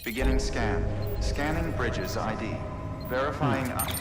Beginning scan. Scanning bridges ID. Verifying ID.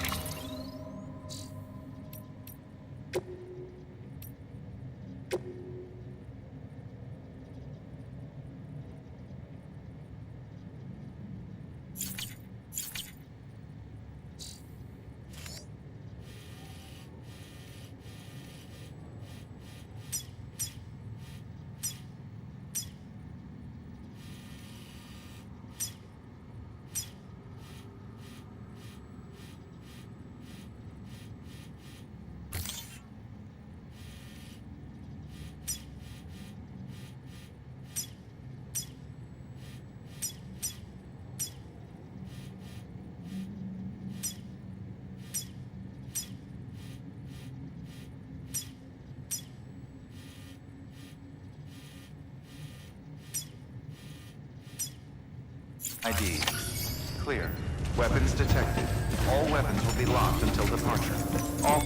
Clear. Weapons detected. All weapons will be locked until departure. All...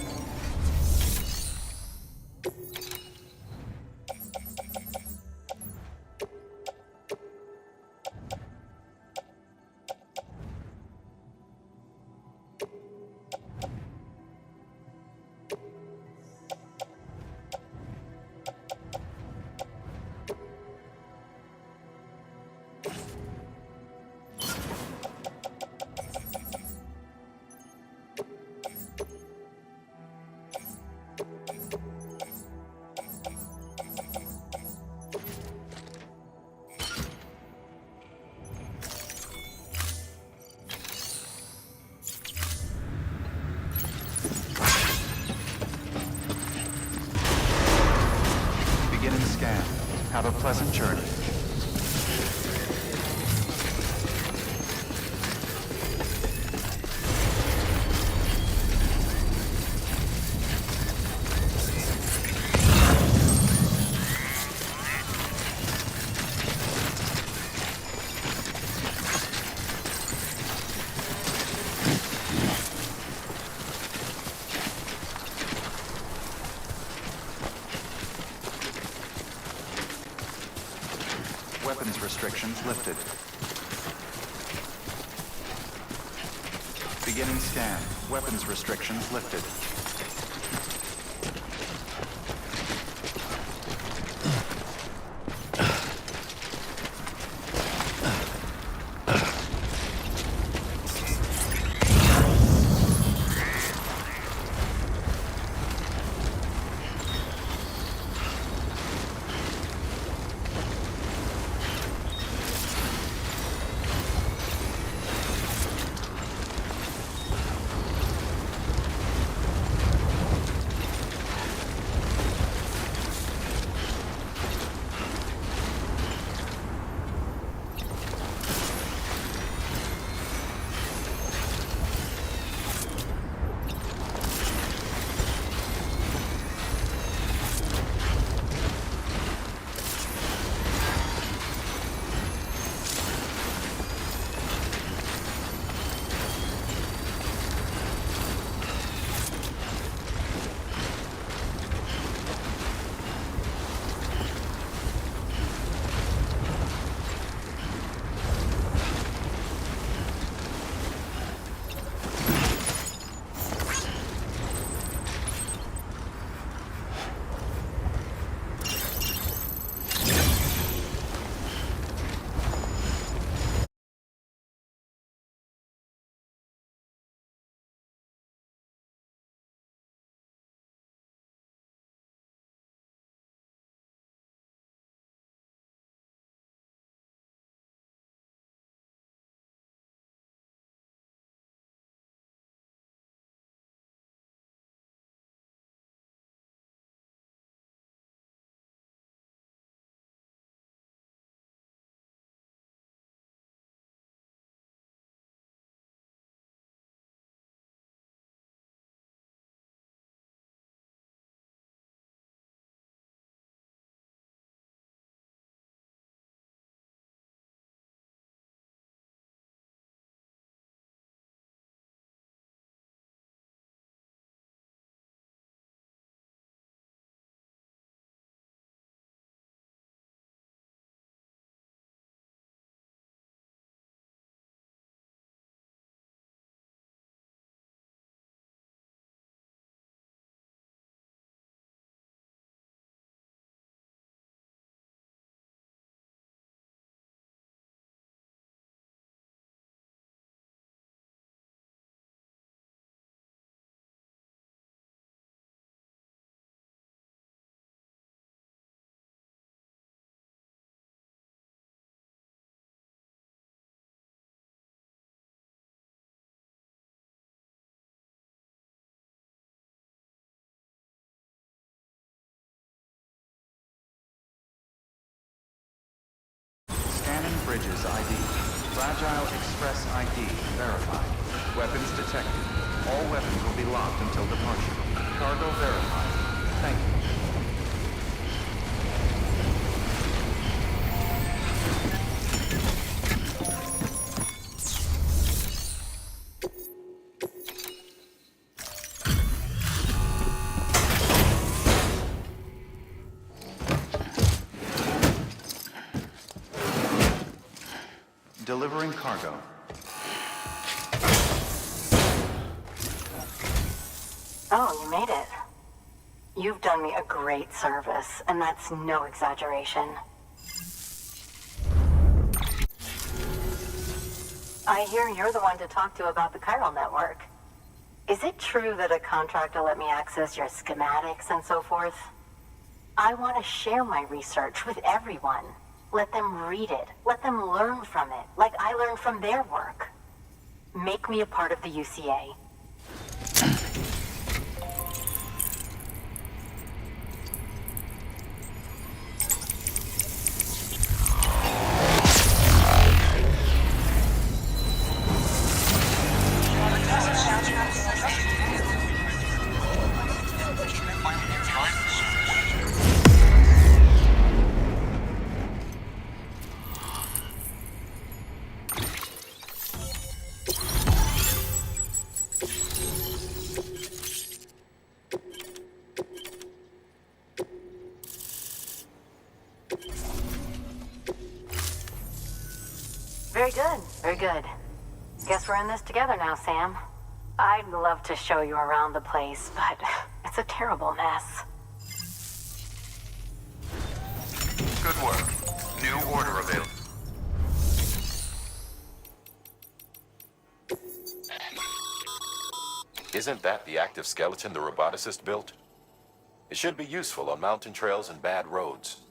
Beginning scan. Have a pleasant journey. Weapons restrictions lifted. Beginning scan. Weapons restrictions lifted. Bridges ID. Fragile Express ID verified. Weapons detected. All weapons will be locked until departure. Cargo verified. Thank you. Delivering cargo. Oh, you made it. You've done me a great service, and that's no exaggeration. I hear you're the one to talk to about the chiral network. Is it true that a contractor let me access your schematics and so forth? I want to share my research with everyone. Let them read it. Let them learn from it, like I learned from their work. Make me a part of the UCA. Very good, very good. Guess we're in this together now, Sam. I'd love to show you around the place, but it's a terrible mess. Good work. New order available. Isn't that the active skeleton the roboticist built? It should be useful on mountain trails and bad roads.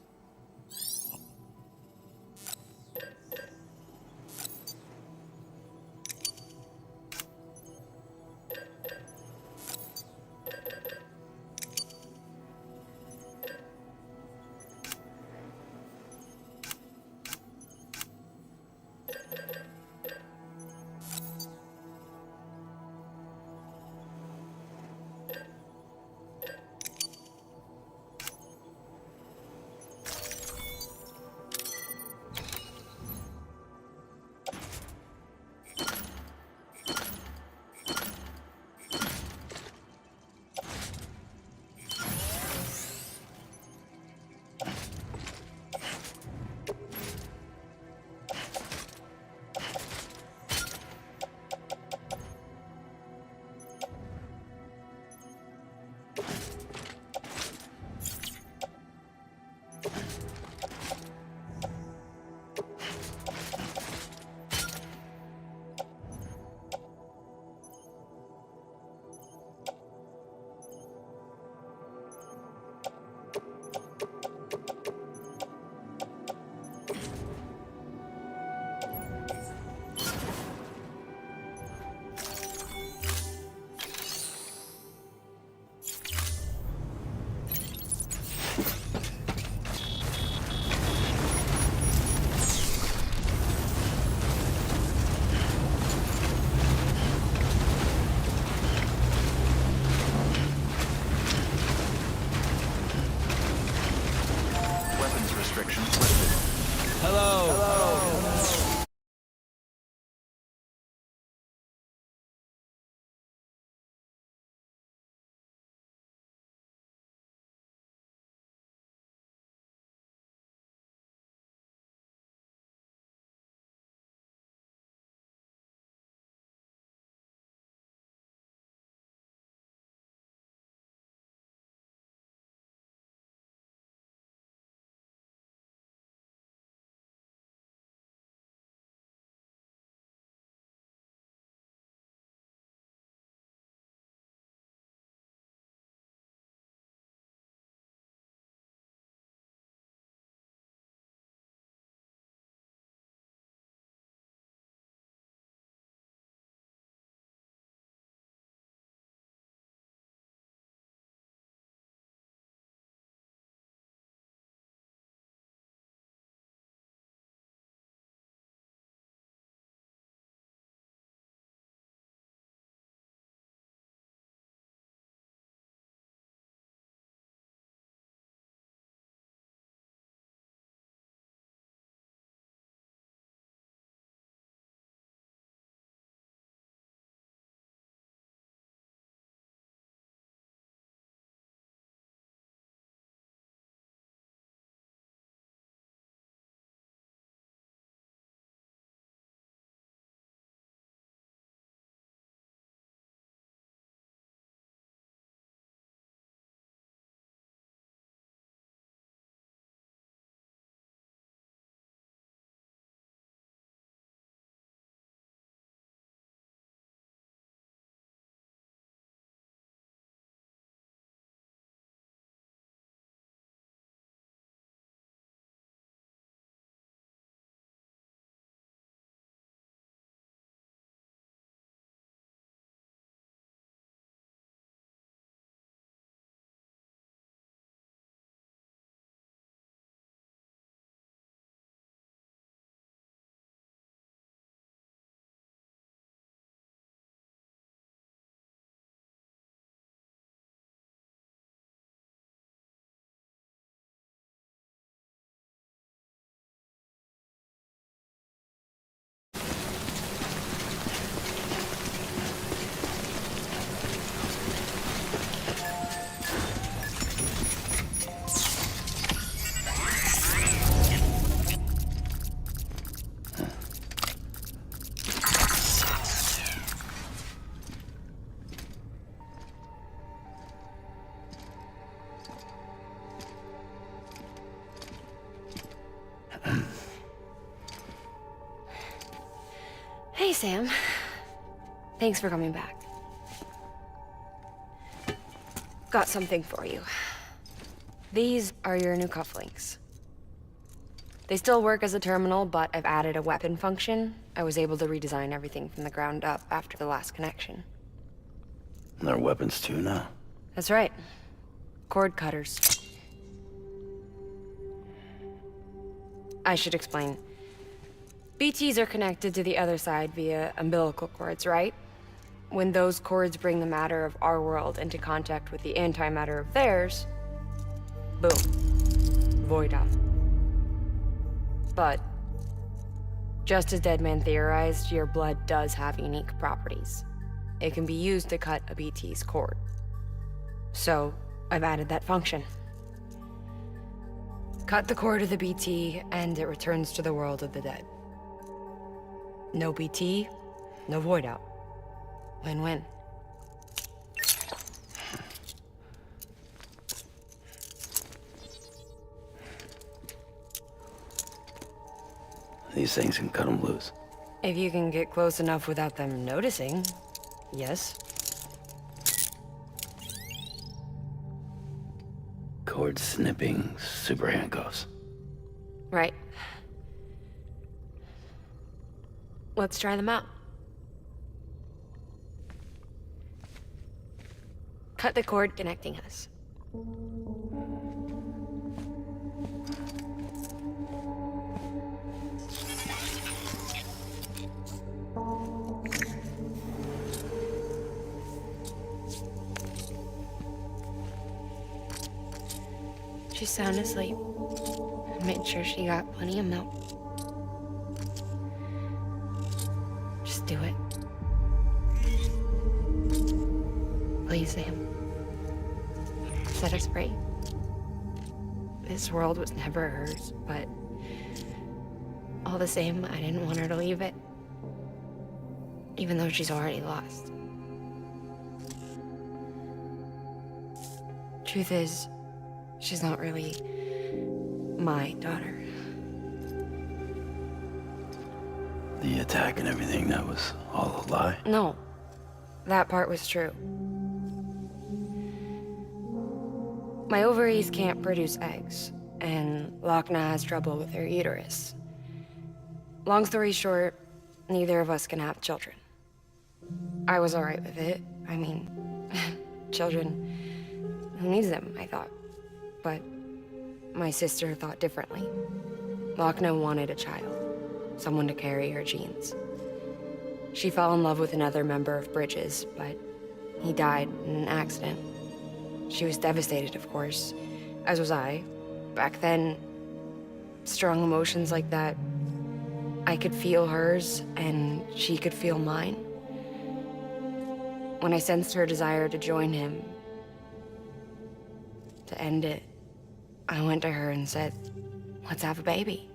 Hey, Sam. Thanks for coming back. Got something for you. These are your new cufflinks. They still work as a terminal, but I've added a weapon function. I was able to redesign everything from the ground up after the last connection. And they're weapons too now. That's right. Cord cutters. I should explain. BTs are connected to the other side via umbilical cords, right? When those cords bring the matter of our world into contact with the antimatter of theirs, boom. Void out. But, just as Deadman theorized, your blood does have unique properties. It can be used to cut a BT's cord. So, I've added that function. Cut the cord of the BT, and it returns to the world of the dead. No BT, no void out. Win-win. These things can cut them loose. If you can get close enough without them noticing, yes. Cord snipping, super handcuffs. Right. Let's try them out. Cut the cord connecting us. She's sound asleep. I made sure she got plenty of milk. Just do it. Please, Sam. Set us free. This world was never hers, but all the same, I didn't want her to leave it. Even though she's already lost. Truth is, she's not really my daughter. The attack and everything, that was all a lie? No, that part was true. My ovaries can't produce eggs, and Lochna has trouble with her uterus. Long story short, neither of us can have children. I was alright with it. I mean, children, who needs them, I thought. But my sister thought differently. Lochna wanted a child, someone to carry her genes. She fell in love with another member of Bridges, but he died in an accident. She was devastated, of course, as was I. Back then, strong emotions like that, I could feel hers, and she could feel mine. When I sensed her desire to join him, to end it, I went to her and said, let's have a baby.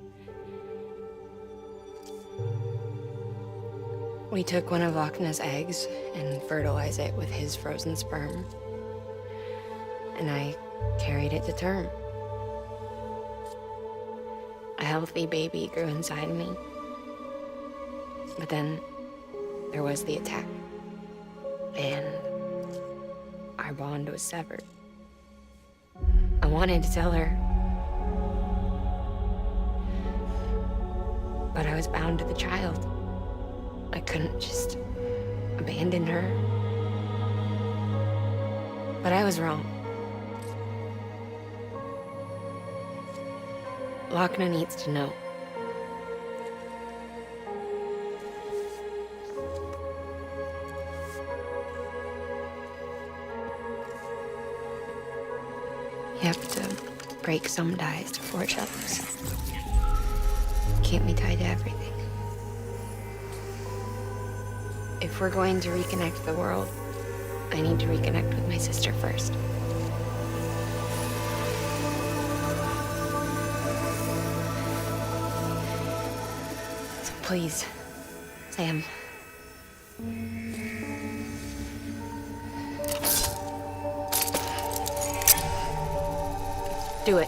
We took one of Lochna's eggs and fertilized it with his frozen sperm. And I carried it to term. A healthy baby grew inside me. But then there was the attack. And our bond was severed. I wanted to tell her. But I was bound to the child. I couldn't just abandon her. But I was wrong. Lochna needs to know. You have to break some ties to forge others. Can't be tied to everything. If we're going to reconnect the world, I need to reconnect with my sister first. So please, Sam. Do it.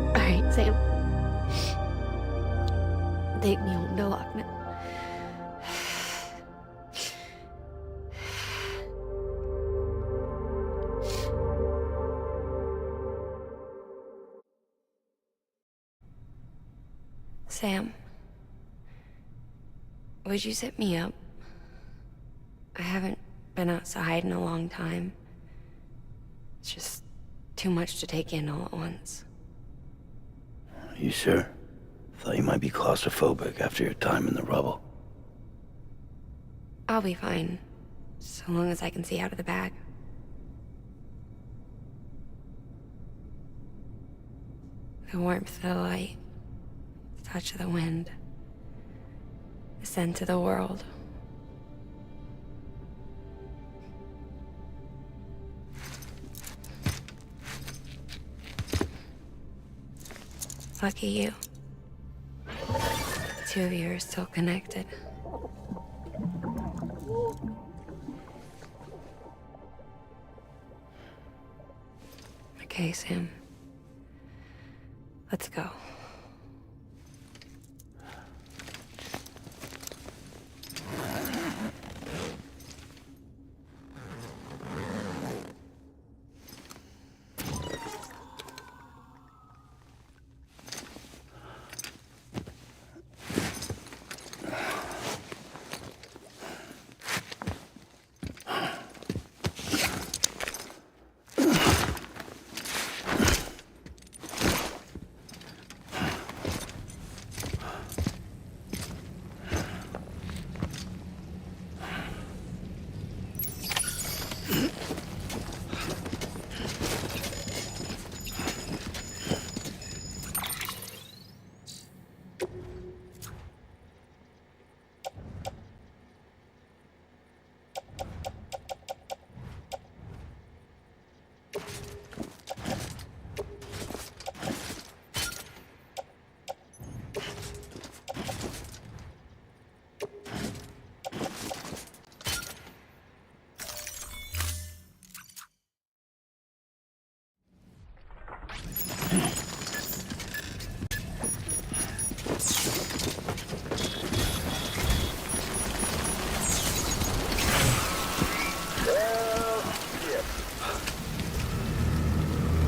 Alright, Sam. Take me home to Loch Ness. Sam, would you sit me up? I haven't been outside in a long time. It's just too much to take in all at once. You sure? Thought you might be claustrophobic after your time in the rubble. I'll be fine, so long as I can see out of the bag. The warmth of the light, the touch of the wind, the scent of the world. Lucky you. The two of you are still connected. Okay, Sam. Let's go.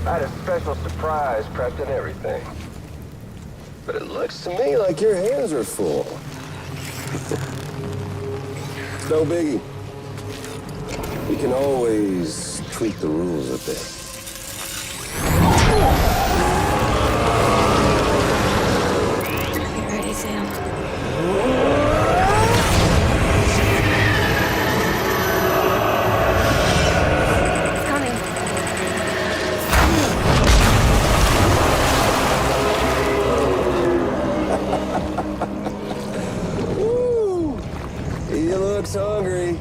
I had a special surprise prepped and everything. But it looks to me like your hands are full. It's no biggie. We can always tweak the rules a bit. Get ready, Sam. It's coming. Woo! He looks hungry.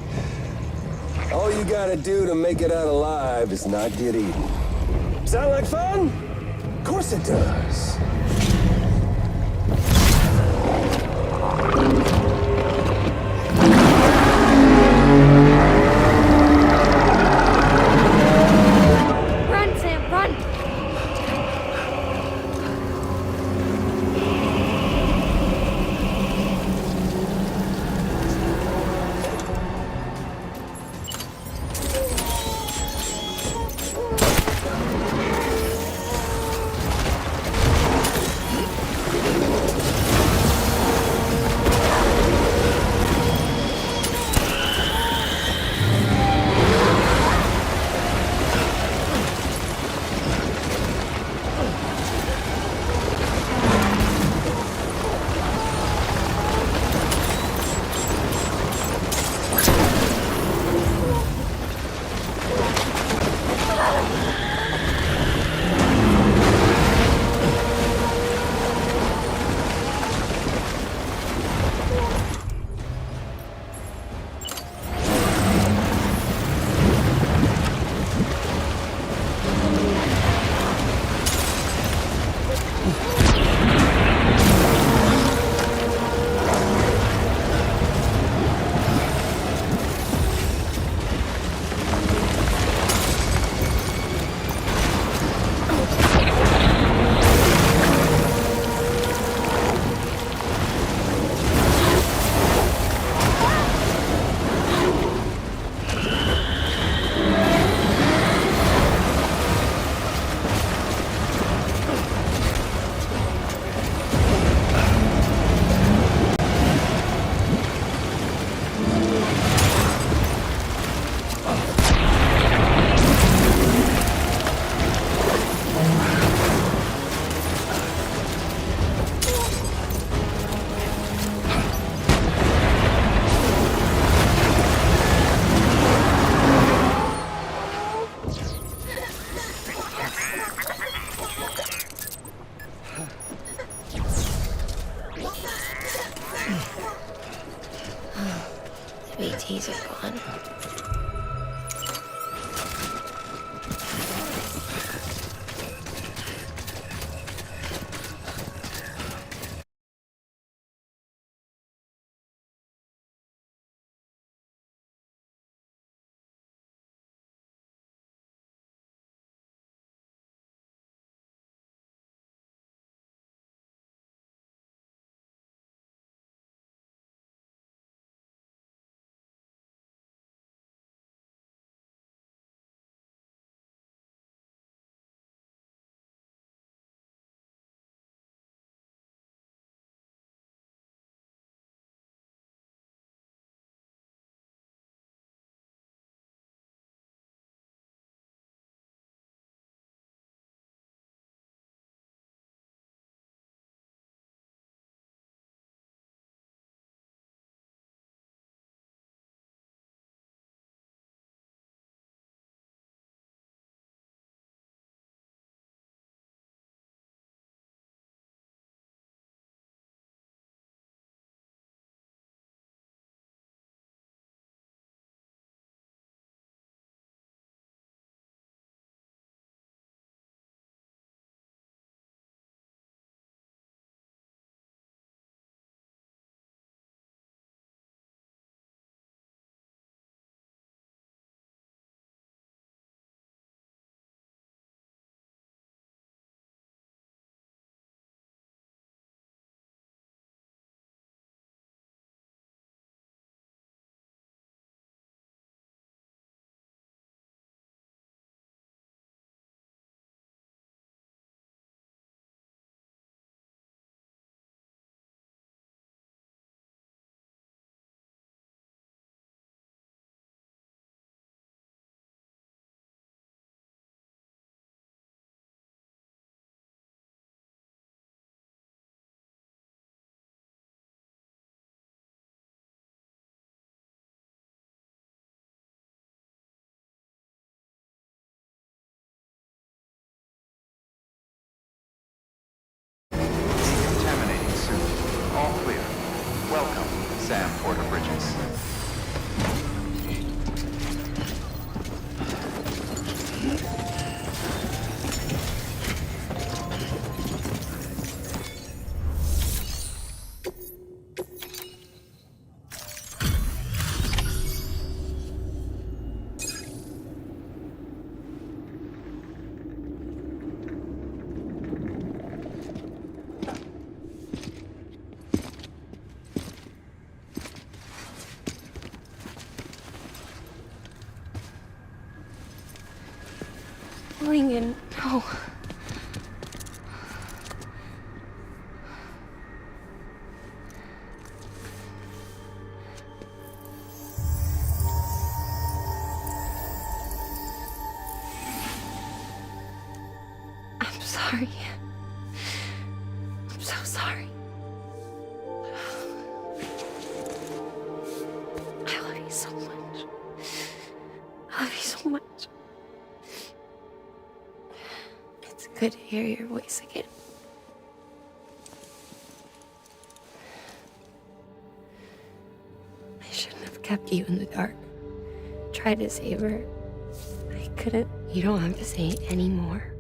All you gotta do to make it out alive is not get eaten. Sound like fun? Of course it does. Run, Sam, run! keys are gone. Decontaminating soon. All clear. Welcome, Sam Porter Bridges. Lincoln, no. I'm sorry. I'm so sorry. I love you so much. I love you so much. It's good to hear your voice again. I shouldn't have kept you in the dark. Tried to save her. I couldn't. You don't have to say any more.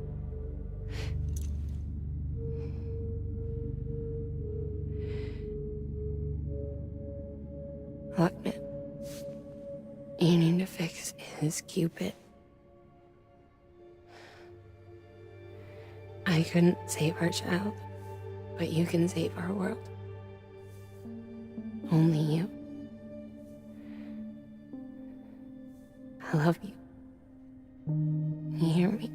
Look, man. You need to fix his Cupid. I couldn't save our child, but you can save our world. Only you. I love you. You hear me?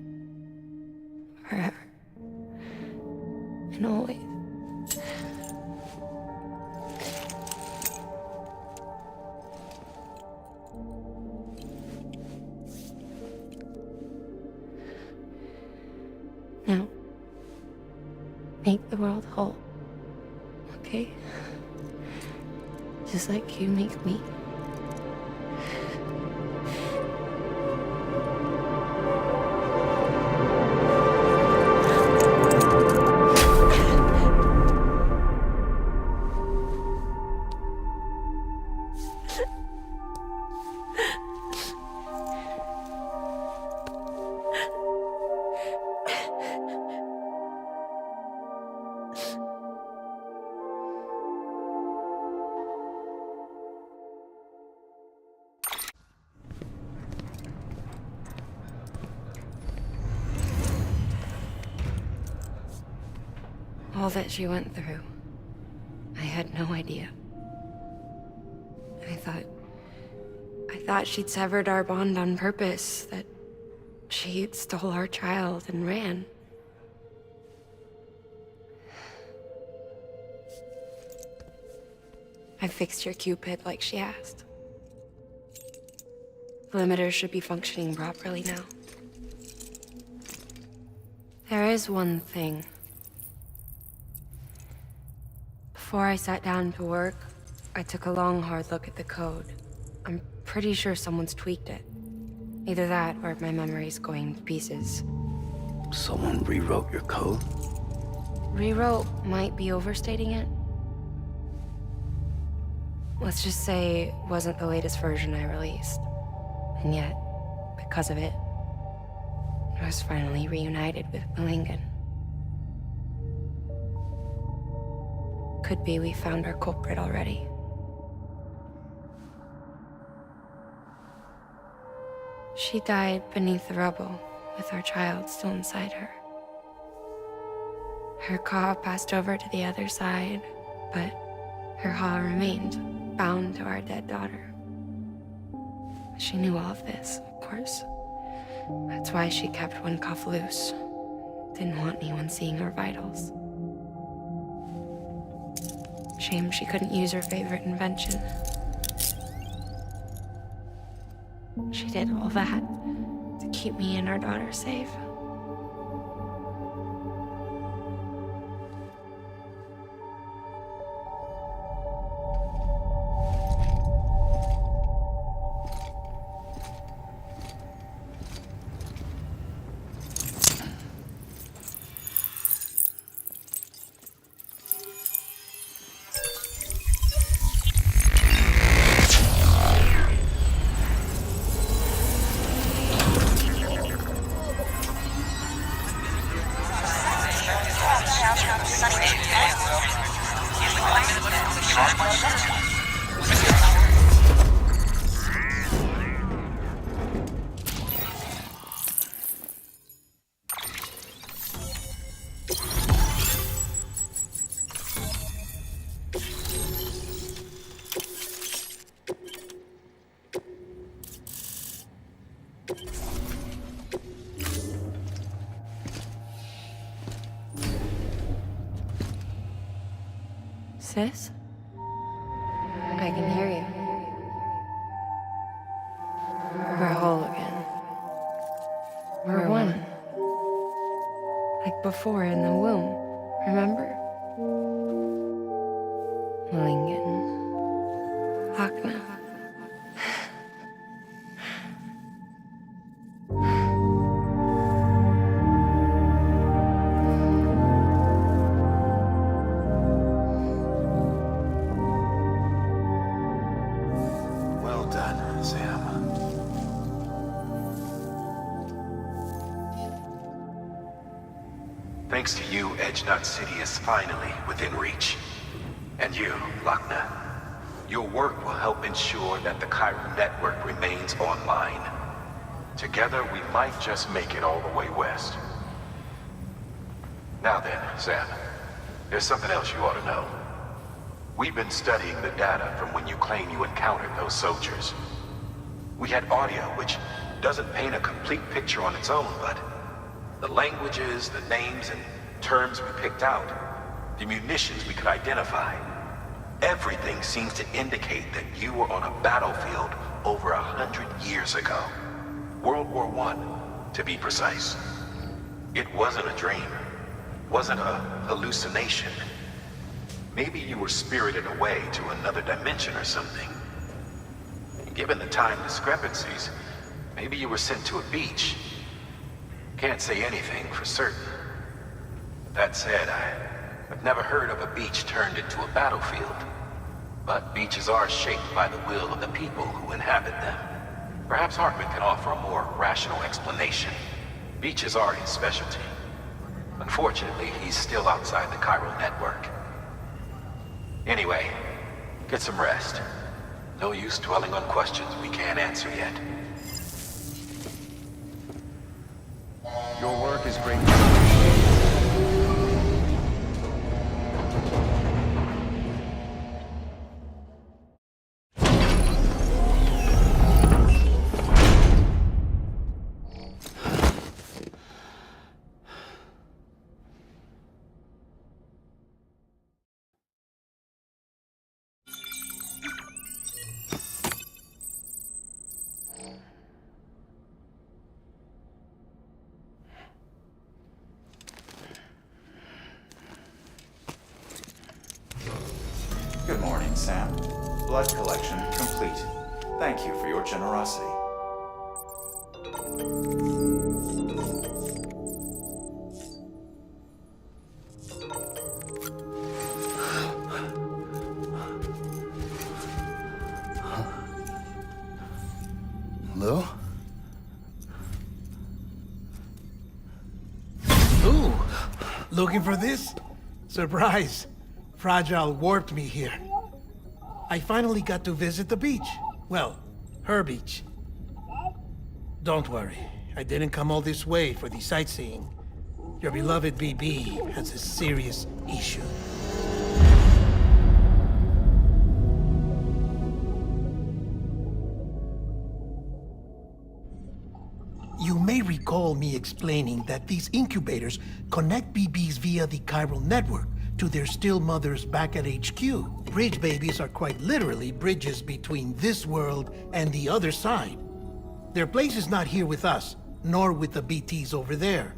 Forever. And always. Now, make the world whole, okay? Just like you make me. All that she went through. I had no idea. I thought she'd severed our bond on purpose, that she stole our child and ran. I fixed your Cupid like she asked. The limiter should be functioning properly now. There is one thing. Before I sat down to work, I took a long, hard look at the code. I'm pretty sure someone's tweaked it. Either that, or my memory's going to pieces. Someone rewrote your code? Rewrote might be overstating it. Let's just say it wasn't the latest version I released. And yet, because of it, I was finally reunited with Malingan. Could be we found our culprit already. She died beneath the rubble, with our child still inside her. Her Ka passed over to the other side, but her Ha remained, bound to our dead daughter. She knew all of this, of course. That's why she kept one cuff loose. Didn't want anyone seeing her vitals. Shame she couldn't use her favorite invention. She did all that to keep me and our daughter safe. Sis? I can hear you. We're whole again. We're one. Like before in the womb, remember? Malingan. Lochna. Well done, Sam. Thanks to you, Edgenut City is finally within reach. And you, Lochna. Your work will help ensure that the Courier network remains online. Together, we might just make it all the way west. Now then, Sam, there's something else you ought to know. We've been studying the data from when you claim you encountered those soldiers. We had audio, which doesn't paint a complete picture on its own, but the languages, the names, and terms we picked out, the munitions we could identify, everything seems to indicate that you were on a battlefield over 100 years ago. World War I, to be precise. It wasn't a dream. Wasn't a hallucination. Maybe you were spirited away to another dimension or something. Given the time discrepancies, maybe you were sent to a beach. Can't say anything for certain. That said, I've never heard of a beach turned into a battlefield. But beaches are shaped by the will of the people who inhabit them. Perhaps Hartman can offer a more rational explanation. Beaches are his specialty. Unfortunately, he's still outside the chiral network. Anyway, get some rest. No use dwelling on questions we can't answer yet. Your work is great. Good morning, Sam. Blood collection complete. Thank you for your generosity. Lou? Ooh, looking for this? Surprise. Fragile warped me here. I finally got to visit the beach. Well, her beach. Don't worry, I didn't come all this way for the sightseeing. Your beloved BB has a serious issue. You may recall me explaining that these incubators connect BBs via the chiral network to their still mothers back at HQ. Bridge babies are quite literally bridges between this world and the other side. Their place is not here with us, nor with the BTs over there.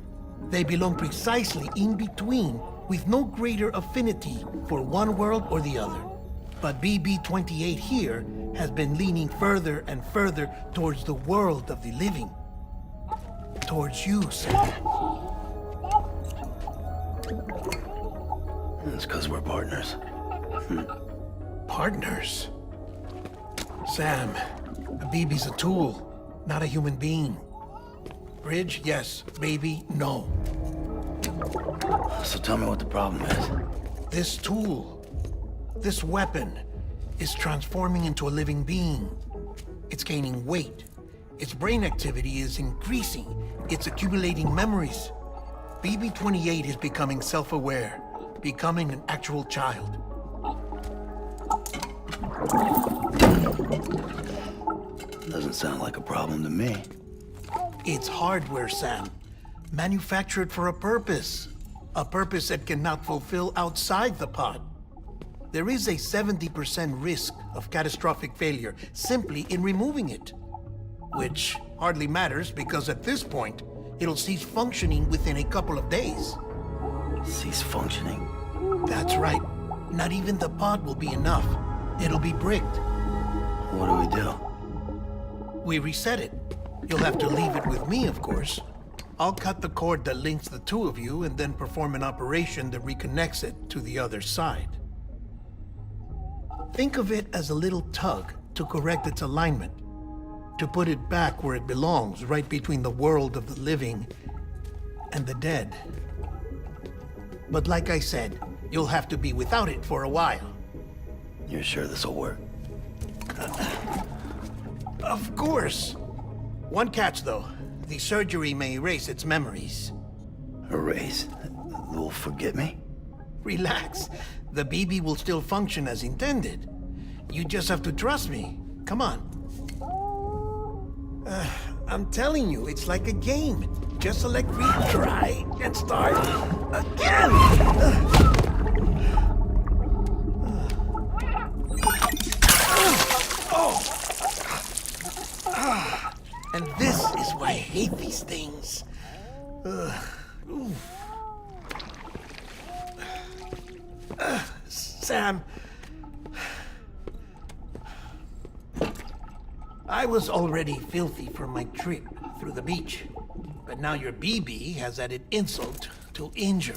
They belong precisely in between, with no greater affinity for one world or the other. But BB-28 here has been leaning further and further towards the world of the living. Towards you, Sam. It's because we're partners. Partners? Sam, a BB's a tool, not a human being. Bridge, yes. Baby, no. So tell me what the problem is. This tool, this weapon, is transforming into a living being. It's gaining weight. Its brain activity is increasing. It's accumulating memories. BB-28 is becoming self-aware, becoming an actual child. Doesn't sound like a problem to me. It's hardware, Sam. Manufactured for a purpose. A purpose it cannot fulfill outside the pod. There is a 70% risk of catastrophic failure simply in removing it. Which hardly matters because at this point, it'll cease functioning within a couple of days. Cease functioning? That's right. Not even the pod will be enough. It'll be bricked. What do we do? We reset it. You'll have to leave it with me, of course. I'll cut the cord that links the two of you and then perform an operation that reconnects it to the other side. Think of it as a little tug to correct its alignment, to put it back where it belongs, right between the world of the living and the dead. But like I said, you'll have to be without it for a while. You're sure this'll work? Of course. One catch, though. The surgery may erase its memories. Erase? Will forget me? Relax. The BB will still function as intended. You just have to trust me. Come on. I'm telling you, it's like a game. Just select retry and start again! And this is why I hate these things. Sam, I was already filthy from my trip through the beach, but now your BB has added insult to injury.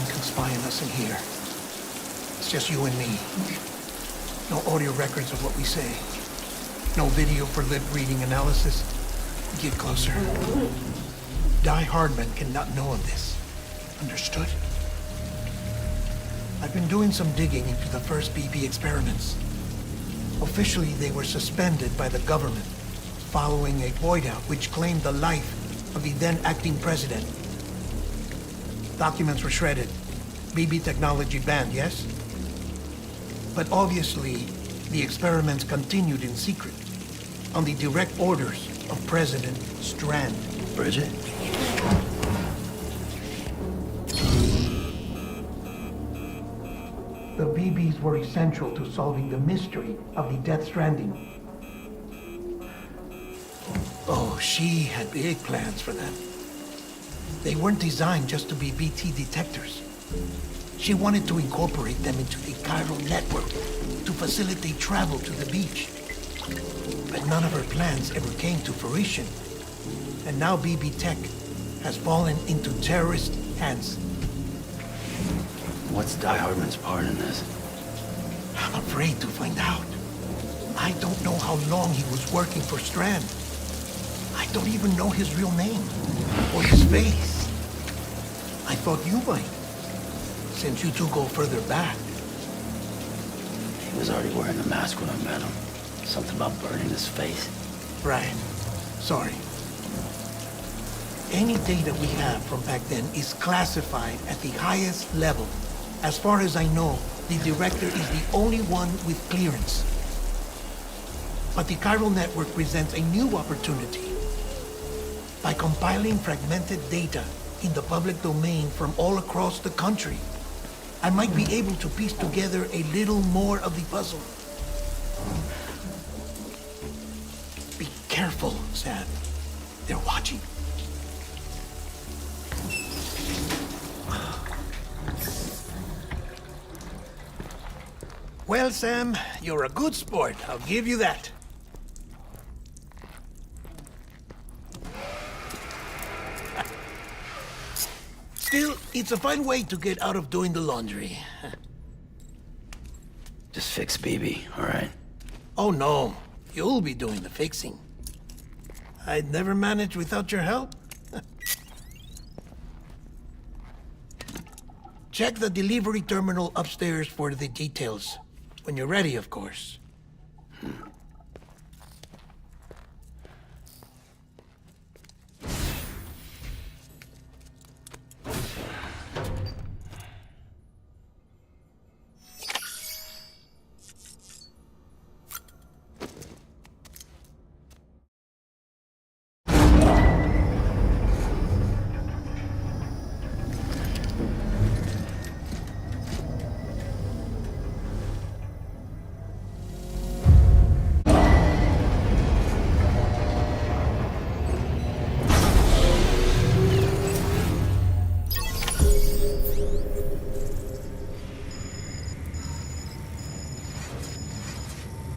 anyone can spy on us in here. It's just you and me. No audio records of what we say. No video for lip-reading analysis. Get closer. Die Hardman cannot know of this. Understood? I've been doing some digging into the first BB experiments. Officially, they were suspended by the government following a void-out which claimed the life of the then-acting president. Documents were shredded. BB technology banned, yes? But obviously, the experiments continued in secret, on the direct orders of President Strand. Bridget? The BBs were essential to solving the mystery of the Death Stranding. Oh, she had big plans for them. They weren't designed just to be BT detectors. She wanted to incorporate them into the chiral network to facilitate travel to the beach. But none of her plans ever came to fruition. And now BB Tech has fallen into terrorist hands. What's Die Hardman's part in this? I'm afraid to find out. I don't know how long he was working for Strand. I don't even know his real name or his face. I thought you might, since you two go further back. He was already wearing the mask when I met him. Something about burning his face. Right. Sorry. Any data we have from back then is classified at the highest level. As far as I know, the director is the only one with clearance. But the chiral network presents a new opportunity. By compiling fragmented data in the public domain from all across the country, I might be able to piece together a little more of the puzzle. Be careful, Sam. They're watching. Well, Sam, you're a good sport. I'll give you that. Still, it's a fine way to get out of doing the laundry. Just fix BB, all right? Oh, no. You'll be doing the fixing. I'd never manage without your help. Check the delivery terminal upstairs for the details. When you're ready, of course.